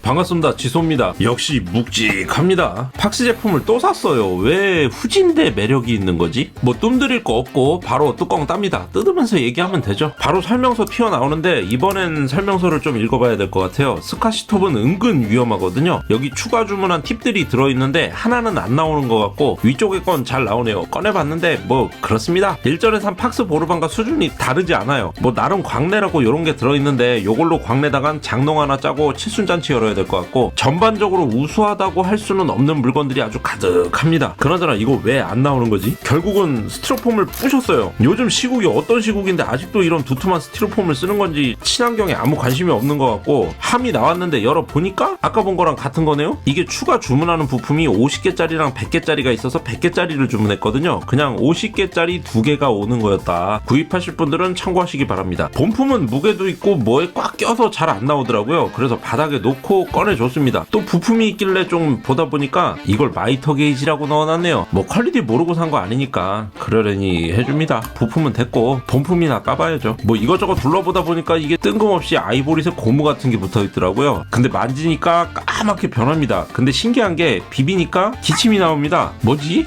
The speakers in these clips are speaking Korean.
반갑습니다. 지소입니다. 역시 묵직합니다. 팍스 제품을 또 샀어요. 왜 후진대 매력이 있는 거지? 뭐 뜸들일 거 없고 바로 뚜껑 땁니다. 뜯으면서 얘기하면 되죠. 바로 설명서 튀어나오는데 이번엔 설명서를 좀 읽어봐야 될 것 같아요. 스카시톱은 은근 위험하거든요. 여기 추가 주문한 팁들이 들어있는데 하나는 안 나오는 것 같고 위쪽에 건 잘 나오네요. 꺼내봤는데 뭐 그렇습니다. 일전에 산 팍스 보르반과 수준이 다르지 않아요. 뭐 나름 광내라고 요런 게 들어있는데 요걸로 광내다간 장롱 하나 짜고 칠순잔치 열어야 될 것 같고 전반적으로 우수하다고 할 수는 없는 물건들이 아주 가득합니다. 그나저나 이거 왜 안 나오는 거지? 결국은 스티로폼을 부셨어요. 요즘 시국이 어떤 시국인데 아직도 이런 두툼한 스티로폼을 쓰는 건지 친환경에 아무 관심이 없는 것 같고 함이 나왔는데 열어보니까 아까 본 거랑 같은 거네요? 이게 추가 주문하는 부품이 50개짜리랑 100개짜리가 있어서 100개짜리를 주문했거든요. 그냥 50개짜리 2개가 오는 거였다. 구입하실 분들은 참고하시기 바랍니다. 본품은 무게도 있고 뭐에 꽉 껴서 잘 안 나오더라고요. 그래서 바닥에 놓고 꺼내줬습니다. 또 부품이 있길래 좀 보다 보니까 이걸 마이터 게이지라고 넣어놨네요. 뭐 퀄리티 모르고 산 거 아니니까 그러려니 해줍니다. 부품은 됐고 본품이나 까봐야죠. 뭐 이것저것 둘러보다 보니까 이게 뜬금없이 아이보리색 고무 같은 게 붙어있더라고요. 근데 만지니까 까맣게 변합니다. 근데 신기한 게 비비니까 기침이 나옵니다. 뭐지?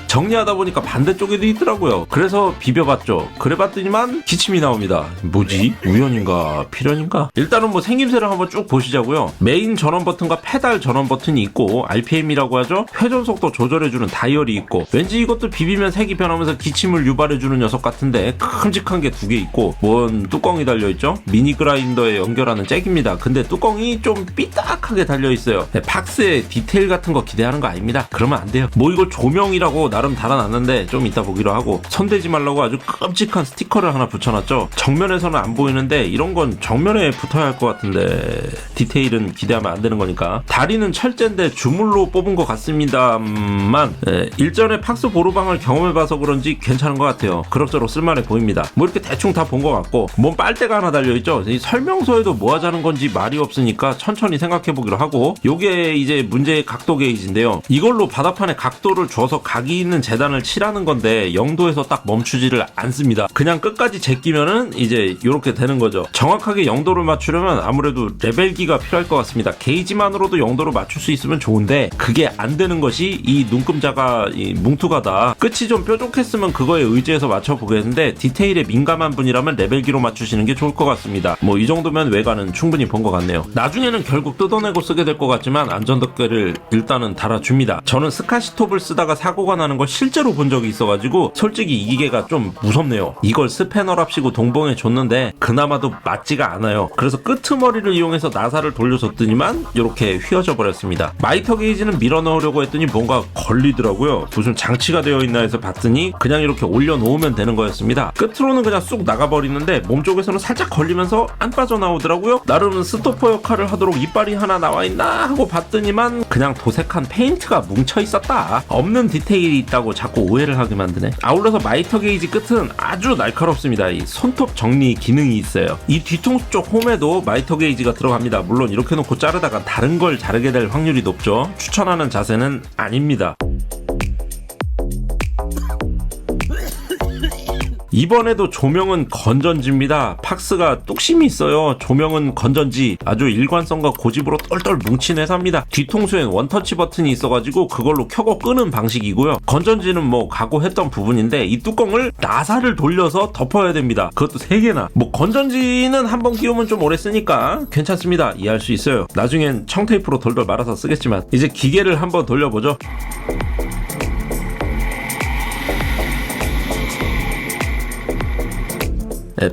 정리하다 보니까 반대쪽에도 있더라고요. 그래서 비벼봤죠. 그래봤더니만 기침이 나옵니다. 뭐지? 우연인가? 필연인가? 일단은 뭐 생김새를 한번 쭉 보시자고요. 메인 전원 버튼과 페달 전원 버튼이 있고 RPM이라고 하죠. 회전 속도 조절해주는 다이얼이 있고 왠지 이것도 비비면 색이 변하면서 기침을 유발해주는 녀석 같은데 큼직한 게 2개 있고 뭔 뚜껑이 달려있죠? 미니 그라인더에 연결하는 잭입니다. 근데 뚜껑이 좀 삐딱하게 달려있어요. 팍스의 디테일 같은 거 기대하는 거 아닙니다. 그러면 안 돼요. 뭐 이거 조명이라고 나름 달아놨는데 좀 이따 보기로 하고 손대지 말라고 아주 끔찍한 스티커를 하나 붙여놨죠. 정면에서는 안 보이는데 이런 건 정면에 붙어야 할 것 같은데 디테일은 기대하면 안 되는 거니까. 다리는 철제인데 주물로 뽑은 것 같습니다만 일전에 팍스 보르방을 경험해봐서 그런지 괜찮은 것 같아요. 그럭저럭 쓸만해 보입니다. 뭐 이렇게 대충 다 본 것 같고 뭔 빨대가 하나 달려있죠. 이 설명서에도 뭐 하자는 건지 말이 없으니까 천천히 생각해보기로 하고 요게 이제 문제의 각도 게이지인데요. 이걸로 바닥판에 각도를 줘서 각이 있는 재단을 칠하는 건데 0도에서 딱 멈추지를 않습니다. 그냥 끝까지 제끼면은 이제 이렇게 되는 거죠. 정확하게 0도를 맞추려면 아무래도 레벨기가 필요할 것 같습니다. 게이지만으로도 0도를 맞출 수 있으면 좋은데 그게 안 되는 것이 이 눈금자가 뭉툭하다. 끝이 좀 뾰족했으면 그거에 의지해서 맞춰보겠는데 디테일에 민감한 분이라면 레벨기로 맞추시는 게 좋을 것 같습니다. 뭐 이 정도면 외관은 충분히 본 것 같네요. 나중에는 결국 뜯어내고 쓰게 될 것 같지만 안전덮개를 일단은 달아줍니다. 저는 스카시톱을 쓰다가 사고가 나는 걸 실제로 본 적이 있어가지고 솔직히 이 기계가 좀 무섭네요. 이걸 스패너랍시고 동봉해 줬는데 그나마도 맞지가 않아요. 그래서 끄트머리를 이용해서 나사를 돌려줬더니만 이렇게 휘어져 버렸습니다. 마이터 게이지는 밀어 넣으려고 했더니 뭔가 걸리더라고요. 무슨 장치가 되어 있나 해서 봤더니 그냥 이렇게 올려놓으면 되는 거였습니다. 끝으로는 그냥 쑥 나가버리는데 몸쪽에서는 살짝 걸리면서 안 빠져나오더라고요. 나름 스토퍼 역할을 하도록 이빨이 하나 나와있나 하고 봤더니만 그냥 도색한 페인트가 뭉쳐있었다. 없는 디테일이 있다고 자꾸 오해를 하게 만드네. 아울러서 마이터 게이지 끝은 아주 날카롭습니다. 이 손톱 정리 기능이 있어요. 이 뒤통수 쪽 홈에도 마이터 게이지가 들어갑니다. 물론 이렇게 놓고 자르다가 다른 걸 자르게 될 확률이 높죠. 추천하는 자세는 아닙니다. 이번에도 조명은 건전지입니다. 팍스가 뚝심이 있어요. 조명은 건전지. 아주 일관성과 고집으로 똘똘 뭉친 회사입니다. 뒤통수엔 원터치 버튼이 있어가지고 그걸로 켜고 끄는 방식이고요. 건전지는 뭐 각오했던 부분인데 이 뚜껑을 나사를 돌려서 덮어야 됩니다. 그것도 3개나. 뭐 건전지는 한번 끼우면 좀 오래 쓰니까 괜찮습니다. 이해할 수 있어요. 나중엔 청테이프로 돌돌 말아서 쓰겠지만 이제 기계를 한번 돌려보죠.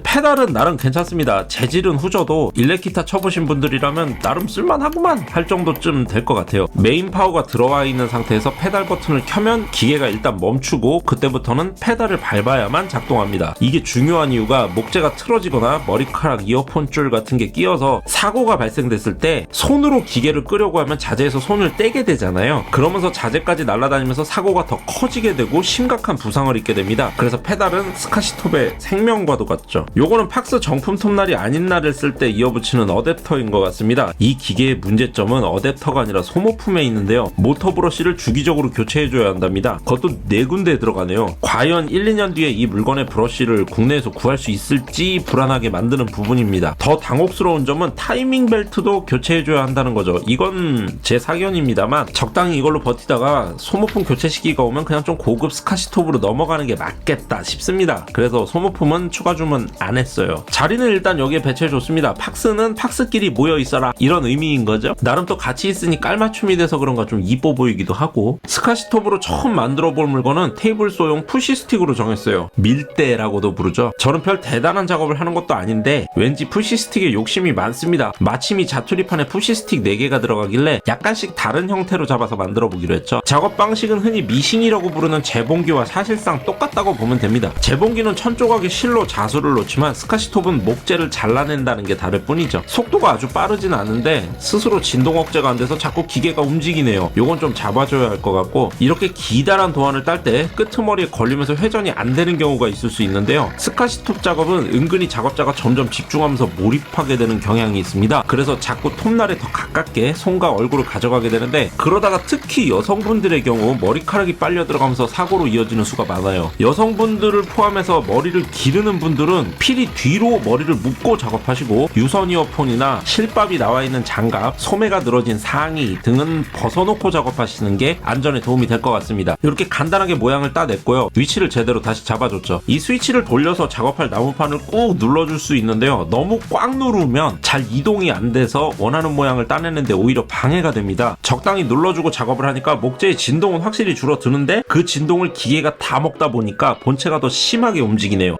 페달은 나름 괜찮습니다. 재질은 후져도 일렉기타 쳐보신 분들이라면 나름 쓸만하구만 할 정도쯤 될 것 같아요. 메인 파워가 들어와 있는 상태에서 페달 버튼을 켜면 기계가 일단 멈추고 그때부터는 페달을 밟아야만 작동합니다. 이게 중요한 이유가 목재가 틀어지거나 머리카락, 이어폰 줄 같은 게 끼어서 사고가 발생됐을 때 손으로 기계를 끄려고 하면 자재에서 손을 떼게 되잖아요. 그러면서 자재까지 날아다니면서 사고가 더 커지게 되고 심각한 부상을 입게 됩니다. 그래서 페달은 스카시톱의 생명과도 같죠. 있었죠. 요거는 팍스 정품 톱날이 아닌 날을 쓸 때 이어붙이는 어댑터인 것 같습니다. 이 기계의 문제점은 어댑터가 아니라 소모품에 있는데요. 모터 브러쉬를 주기적으로 교체해줘야 한답니다. 그것도 4군데에 들어가네요. 과연 1, 2년 뒤에 이 물건의 브러쉬를 국내에서 구할 수 있을지 불안하게 만드는 부분입니다. 더 당혹스러운 점은 타이밍 벨트도 교체해줘야 한다는 거죠. 이건 제 사견입니다만 적당히 이걸로 버티다가 소모품 교체 시기가 오면 그냥 좀 고급 스카시톱으로 넘어가는 게 맞겠다 싶습니다. 그래서 소모품은 추가 주문 안 했어요. 자리는 일단 여기에 배치해줬습니다. 팍스는 팍스끼리 모여있어라 이런 의미인 거죠. 나름 또 같이 있으니 깔맞춤이 돼서 그런가 좀 이뻐 보이기도 하고, 스카시톱으로 처음 만들어 볼 물건은 테이블소용 푸시스틱으로 정했어요. 밀대라고도 부르죠. 저는 별 대단한 작업을 하는 것도 아닌데 왠지 푸시스틱에 욕심이 많습니다. 마침 이 자투리판에 푸시스틱 4개가 들어가길래 약간씩 다른 형태로 잡아서 만들어 보기로 했죠. 작업 방식은 흔히 미싱이라고 부르는 재봉기와 사실상 똑같다고 보면 됩니다. 재봉기는 천조각의 실로 자수를 놓지만 스카시톱은 목재를 잘라낸다는 게 다를 뿐이죠. 속도가 아주 빠르진 않은데 스스로 진동 억제가 안 돼서 자꾸 기계가 움직이네요. 요건 좀 잡아줘야 할 것 같고, 이렇게 기다란 도안을 딸 때 끄트머리에 걸리면서 회전이 안 되는 경우가 있을 수 있는데요. 스카시톱 작업은 은근히 작업자가 점점 집중하면서 몰입하게 되는 경향이 있습니다. 그래서 자꾸 톱날에 더 가깝게 손과 얼굴을 가져가게 되는데, 그러다가 특히 여성분들의 경우 머리카락이 빨려 들어가면서 사고로 이어지는 수가 많아요. 여성분들을 포함해서 머리를 기르는 분들은 필히 뒤로 머리를 묶고 작업하시고, 유선 이어폰이나 실밥이 나와 있는 장갑, 소매가 늘어진 상의 등은 벗어놓고 작업하시는 게 안전에 도움이 될 것 같습니다. 이렇게 간단하게 모양을 따냈고요. 위치를 제대로 다시 잡아줬죠. 이 스위치를 돌려서 작업할 나무판을 꾹 눌러줄 수 있는데요. 너무 꽉 누르면 잘 이동이 안 돼서 원하는 모양을 따내는데 오히려 방해가 됩니다. 적당히 눌러주고 작업을 하니까 목재의 진동은 확실히 줄어드는데 그 진동을 기계가 다 먹다 보니까 본체가 더 심하게 움직이네요.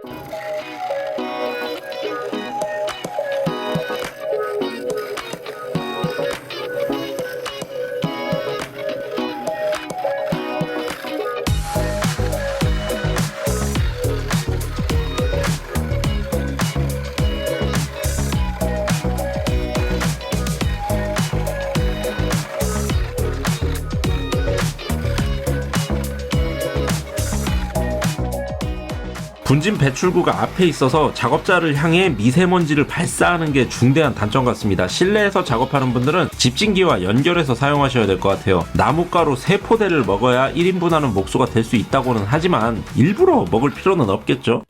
분진 배출구가 앞에 있어서 작업자를 향해 미세먼지를 발사하는 게 중대한 단점 같습니다. 실내에서 작업하는 분들은 집진기와 연결해서 사용하셔야 될 것 같아요. 나무가루 3포대를 먹어야 1인분하는 목수가 될 수 있다고는 하지만 일부러 먹을 필요는 없겠죠.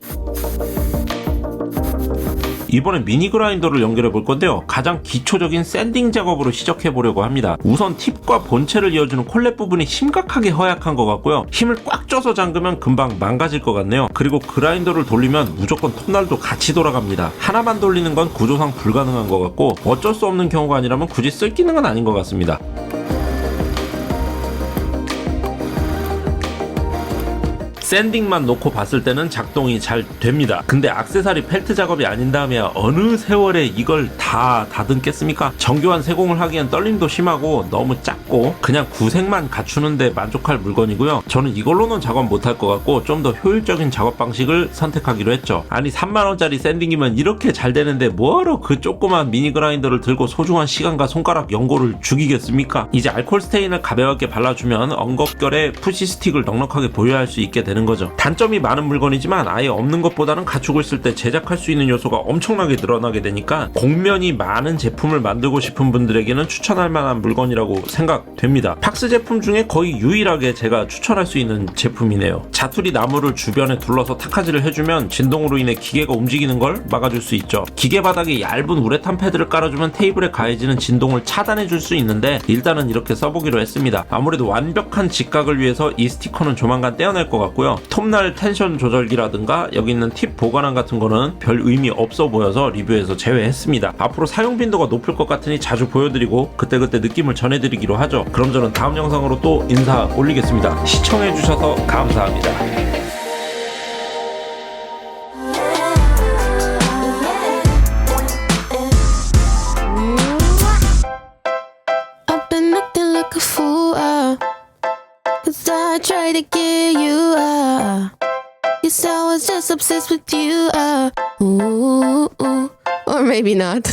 이번엔 미니 그라인더를 연결해 볼 건데요. 가장 기초적인 샌딩 작업으로 시작해 보려고 합니다. 우선 팁과 본체를 이어주는 콜렛 부분이 심각하게 허약한 것 같고요. 힘을 꽉 줘서 잠그면 금방 망가질 것 같네요. 그리고 그라인더를 돌리면 무조건 톱날도 같이 돌아갑니다. 하나만 돌리는 건 구조상 불가능한 것 같고, 어쩔 수 없는 경우가 아니라면 굳이 쓸 기능은 아닌 것 같습니다. 샌딩만 놓고 봤을 때는 작동이 잘 됩니다. 근데 액세서리 펠트 작업이 아닌 다음에야 어느 세월에 이걸 다 다듬겠습니까? 정교한 세공을 하기엔 떨림도 심하고 너무 작고 그냥 구색만 갖추는데 만족할 물건이고요. 저는 이걸로는 작업 못할 것 같고 좀 더 효율적인 작업 방식을 선택하기로 했죠. 아니 3만원짜리 샌딩이면 이렇게 잘 되는데 뭐하러 그 조그만 미니 그라인더를 들고 소중한 시간과 손가락 연고를 죽이겠습니까? 이제 알코올 스테인을 가볍게 발라주면 엉겁결에 푸시 스틱을 넉넉하게 보유할 수 있게 되는 거죠. 단점이 많은 물건이지만 아예 없는 것보다는 갖추고 있을 때 제작할 수 있는 요소가 엄청나게 늘어나게 되니까 곡면이 많은 제품을 만들고 싶은 분들에게는 추천할 만한 물건이라고 생각됩니다. 팍스 제품 중에 거의 유일하게 제가 추천할 수 있는 제품이네요. 자투리 나무를 주변에 둘러서 탁하지를 해주면 진동으로 인해 기계가 움직이는 걸 막아줄 수 있죠. 기계 바닥에 얇은 우레탄 패드를 깔아주면 테이블에 가해지는 진동을 차단해줄 수 있는데 일단은 이렇게 써보기로 했습니다. 아무래도 완벽한 직각을 위해서 이 스티커는 조만간 떼어낼 것 같고요. 톱날 텐션 조절기라든가 여기 있는 팁 보관함 같은 거는 별 의미 없어 보여서 리뷰에서 제외했습니다. 앞으로 사용 빈도가 높을 것 같으니 자주 보여드리고 그때그때 느낌을 전해드리기로 하죠. 그럼 저는 다음 영상으로 또 인사 올리겠습니다. 시청해주셔서 감사합니다. I tried to get you up. Guess I was just obsessed with you. Ooh, or maybe not.